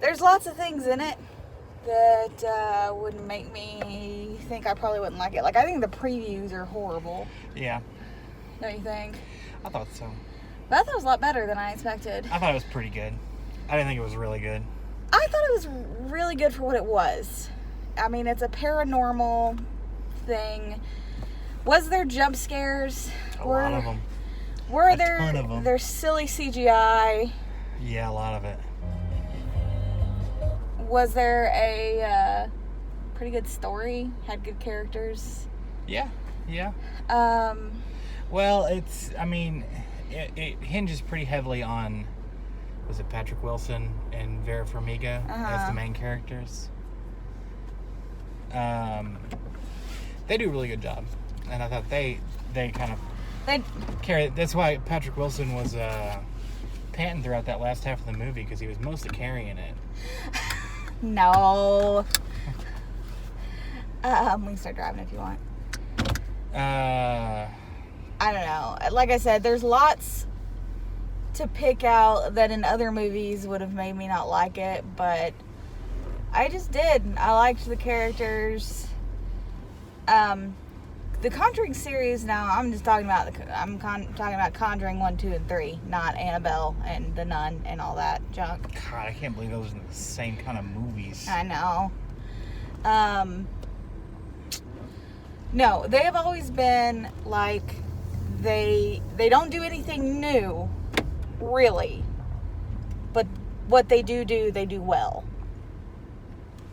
There's lots of things in it that would make me think I probably wouldn't like it. Like, I think the previews are horrible. Yeah. Don't you think? I thought so. But I thought it was a lot better than I expected. I thought it was pretty good. I didn't think it was really good. I thought it was really good for what it was. I mean, it's a paranormal thing. Was there jump scares? A lot of them. Were there? A ton of them. There's silly CGI. Yeah, a lot of it. Was there a pretty good story? Had good characters? Yeah. Well, it hinges pretty heavily on, was it Patrick Wilson and Vera Farmiga as the main characters? They do a really good job. And I thought they kind of carry it. That's why Patrick Wilson was panting throughout that last half of the movie, because he was mostly carrying it. No. We can start driving if you want. I don't know. Like I said, there's lots to pick out that in other movies would have made me not like it, but I just did. I liked the characters. The Conjuring series now, I'm just talking about talking about Conjuring 1, 2, and 3, not Annabelle and The Nun and all that junk. God, I can't believe those are the same kind of movies. I know. No, they have always been like, they don't do anything new, really. But what they do, they do well.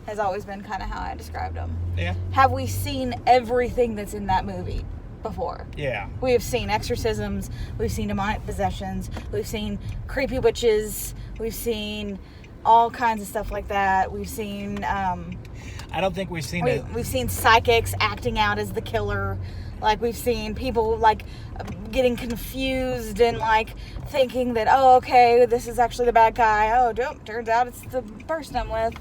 Has always been kind of how I described them. Yeah. Have we seen everything that's in that movie before? Yeah. We have seen exorcisms. We've seen demonic possessions. We've seen creepy witches. We've seen all kinds of stuff like that. We've seen... I don't think we've seen it. We've seen psychics acting out as the killer. Like, we've seen people, like, getting confused and, like, thinking that, oh, okay, this is actually the bad guy. Oh, turns out it's the person I'm with.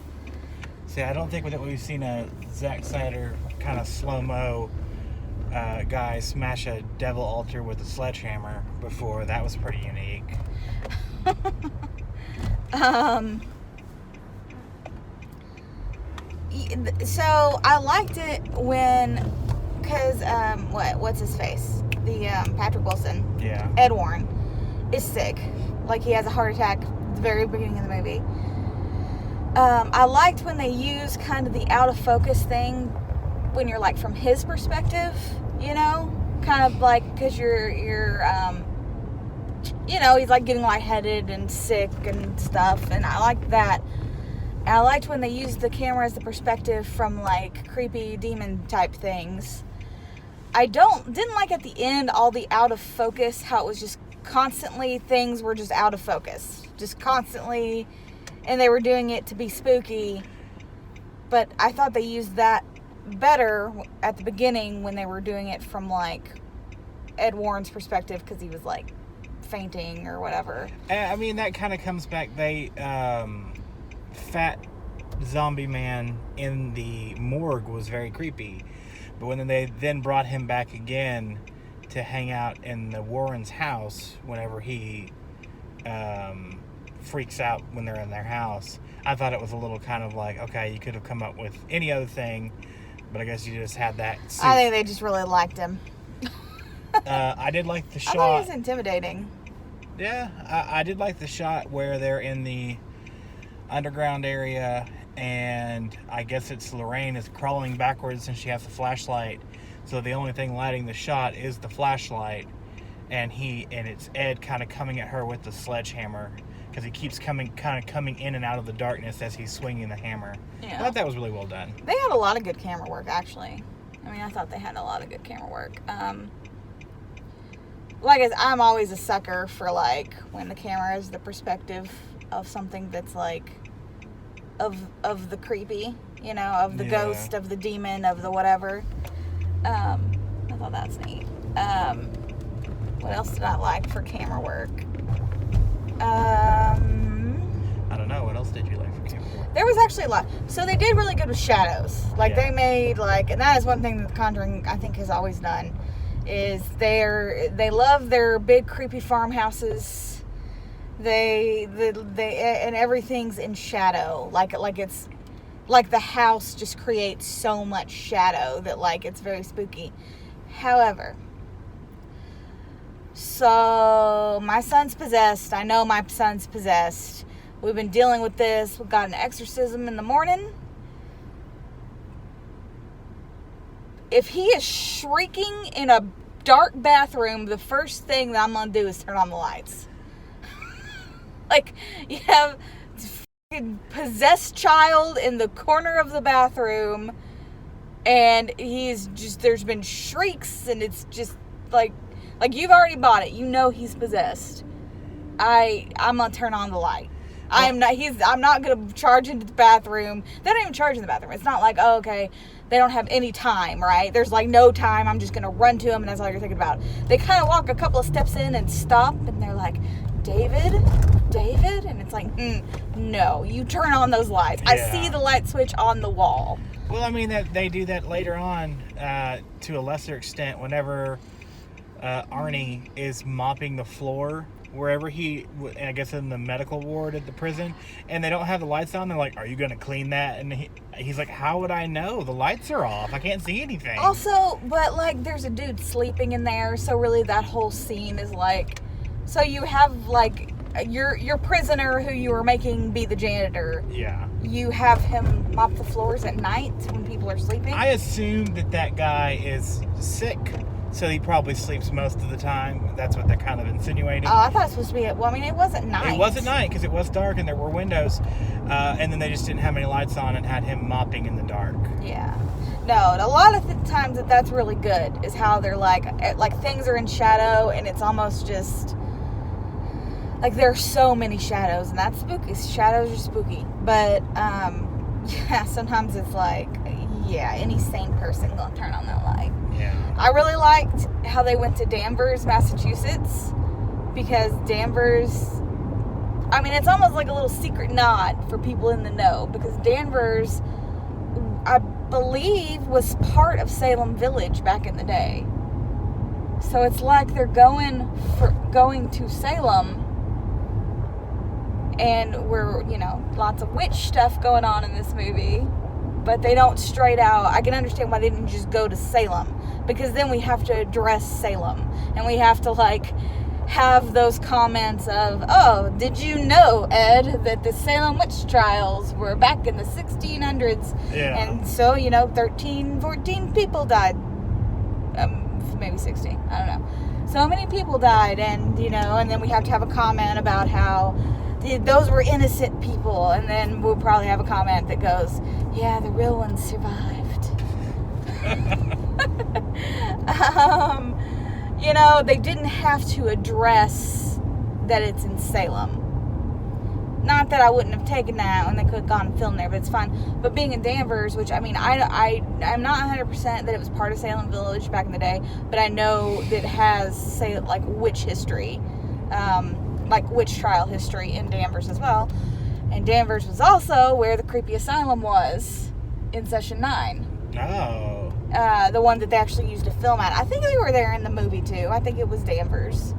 See, I don't think that we've seen a Zack Snyder kind of slow-mo guy smash a devil altar with a sledgehammer before. That was pretty unique. So I liked it because what's his face? The Patrick Wilson. Yeah. Ed Warren is sick. Like, he has a heart attack at the very beginning of the movie. I liked when they use kind of the out of focus thing when you're, like, from his perspective, you know, kind of like, because you're you know, he's like getting lightheaded and sick and stuff, and I liked that. And I liked when they used the camera as the perspective from, like, creepy demon type things. I didn't like at the end all the out of focus, how it was just constantly, things were just out of focus, just constantly. And they were doing it to be spooky. But I thought they used that better at the beginning when they were doing it from, like, Ed Warren's perspective, because he was, like, fainting or whatever. I mean, that kind of comes back. They, fat zombie man in the morgue was very creepy. But when they then brought him back again to hang out in the Warren's house, whenever he, freaks out when they're in their house, I thought it was a little kind of like, okay, you could have come up with any other thing, but I guess you just had that suit. I think they just really liked him. I did like the shot. I thought he was intimidating. Yeah, I did like the shot where they're in the underground area, and I guess it's Lorraine is crawling backwards and she has a flashlight, so the only thing lighting the shot is the flashlight, and it's Ed kind of coming at her with the sledgehammer, because he keeps coming in and out of the darkness as he's swinging the hammer. Yeah. I thought that was really well done. They had a lot of good camera work, actually. I mean, I thought they had a lot of good camera work. Like, I'm always a sucker for, like, when the camera is the perspective of something that's, like, of the creepy, you know, of the ghost, of the demon, of the whatever. I thought that's neat. What else did I like for camera work? I don't know. What else did you like for camera work? There was actually a lot. So they did really good with shadows. Like, they made, like, and that is one thing that Conjuring, I think, has always done, is they love their big creepy farmhouses, And everything's in shadow. Like it's like the house just creates so much shadow that like it's very spooky. However, so my son's possessed. I know my son's possessed. We've been dealing with this. We got an exorcism in the morning. If he is shrieking in a dark bathroom, the first thing that I'm going to do is turn on the lights. Like, you have a possessed child in the corner of the bathroom, and there's been shrieks, and it's just like you've already bought it. You know he's possessed. I'm going to turn on the light. I'm not going to charge into the bathroom. They don't even charge in the bathroom. It's not like, oh, okay, they don't have any time, right? There's like no time. I'm just going to run to them, and that's all you're thinking about. They kind of walk a couple of steps in and stop, and they're like, David? And it's like, no, you turn on those lights. Yeah. I see the light switch on the wall. Well, I mean, that they do that later on to a lesser extent whenever Arnie is mopping the floor wherever I guess in the medical ward at the prison, and they don't have the lights on. They're like, are you going to clean that? And he's like, how would I know? The lights are off. I can't see anything. Also, but like there's a dude sleeping in there, so really that whole scene is like, so you have like your prisoner who you were making be the janitor. Yeah. You have him mop the floors at night when people are sleeping. I assume that guy is sick, so he probably sleeps most of the time. That's what they're kind of insinuating. Oh, I thought it was supposed to be it wasn't night. It wasn't night because it was dark and there were windows, and then they just didn't have any lights on and had him mopping in the dark. Yeah. No, a lot of the times that's really good is how they're like things are in shadow, and it's almost just like there are so many shadows, and that's spooky. Shadows are spooky. But, yeah, sometimes it's like, yeah, any sane person gonna turn on that light. Yeah. I really liked how they went to Danvers, Massachusetts, because Danvers, I mean, it's almost like a little secret nod for people in the know, because Danvers, I believe, was part of Salem Village back in the day. So it's like they're going to Salem, and we're, lots of witch stuff going on in this movie, but they don't straight out. I can understand why they didn't just go to Salem, because then we have to address Salem, and we have to have those comments of, oh, did you know, Ed, that the Salem witch trials were back in the 1600s? Yeah. And so, 13, 14 people died. Maybe 16. I don't know. So many people died, and, and then we have to have a comment about how those were innocent people, and then we'll probably have a comment that goes, yeah, the real ones survived. They didn't have to address that it's in Salem. Not that I wouldn't have taken that and they could have gone and filmed there, but it's fine. But being in Danvers, which, I mean, I'm not 100% that it was part of Salem Village back in the day, but I know that it has, witch history, witch trial history in Danvers as well. And Danvers was also where the creepy asylum was in Session 9. Oh. The one that they actually used to film at. I think they were there in the movie, too. I think it was Danvers.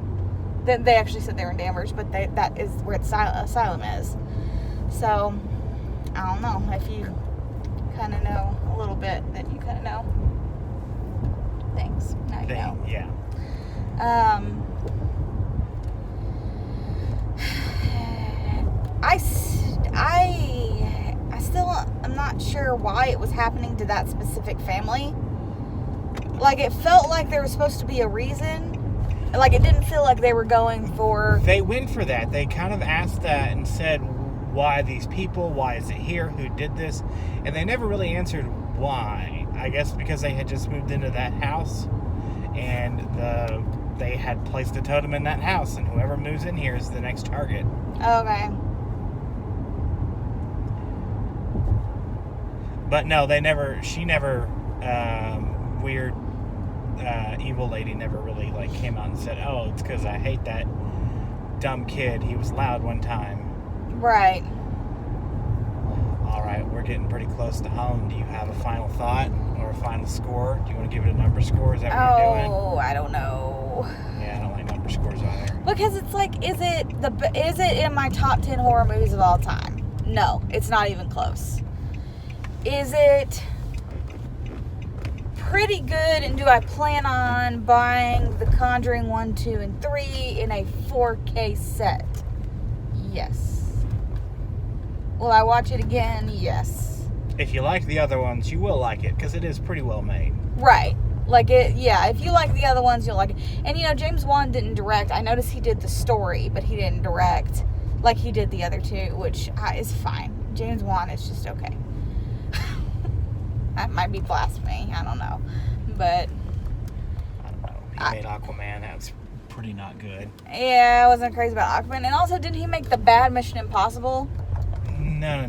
They actually said they were in Danvers, but that is where the asylum is. So, I don't know. If you kind of know a little bit, then you kind of know things. Now you know. Yeah. I'm not sure why it was happening to that specific family. It felt like there was supposed to be a reason. It didn't feel like they were going for... They went for that. They kind of asked that and said, why these people? Why is it here? Who did this? And they never really answered why. I guess because they had just moved into that house, and they had placed a totem in that house, and whoever moves in here is the next target. Okay. But no, weird evil lady never really came out and said, oh, it's because I hate that dumb kid. He was loud one time. Right. All right, we're getting pretty close to home. Do you have a final thought or a final score? Do you want to give it a number score? Is that what you're doing? Oh, I don't know. Yeah, I don't like number scores are there? Because it's like, is it in my top 10 horror movies of all time? No, it's not even close. Is it pretty good, and do I plan on buying the Conjuring 1, 2, and 3 in a 4K set? Yes. Will I watch it again? Yes. If you like the other ones, you will like it, because it is pretty well made. Right. Like it, yeah, if you like the other ones, you'll like it. And you know, James Wan didn't direct. I noticed he did the story, but he didn't direct like he did the other two, which is fine. James Wan is just okay. That might be blasphemy. I don't know. But I don't know. He made Aquaman. That's pretty not good. yeah, I wasn't crazy about Aquaman. And also, didn't he make the bad Mission Impossible? No.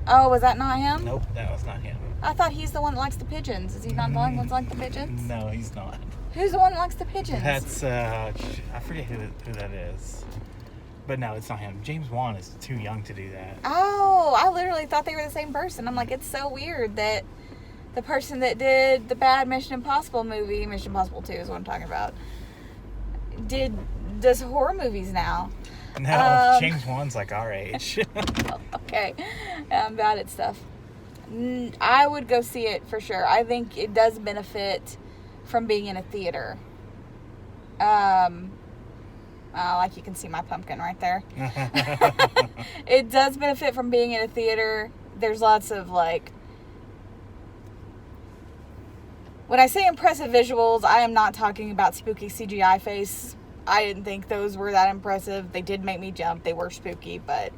Oh, was that not him? Nope, that was not him. I thought he's the one that likes the pigeons. Is he not the one that likes the pigeons? No, he's not. Who's the one that likes the pigeons? That's, I forget who that is. But no, it's not him. James Wan is too young to do that. Oh, I literally thought they were the same person. I'm like, it's so weird that the person that did the bad Mission Impossible movie, Mission Impossible 2 is what I'm talking about, does horror movies now. No, James Wan's like our age. Okay, I'm bad at stuff. I would go see it for sure. I think it does benefit from being in a theater. Like you can see my pumpkin right there. It does benefit from being in a theater. There's lots of like, when I say impressive visuals, I am not talking about spooky CGI face. I didn't think those were that impressive. They did make me jump. They were spooky, but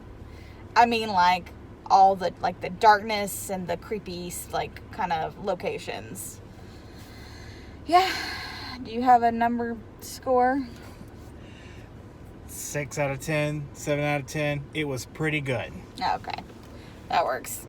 I mean like all the like the darkness and the creepy like kind of locations. Yeah. Do you have a number score? 6 out of 10, 7 out of 10. It was pretty good. Okay. That works.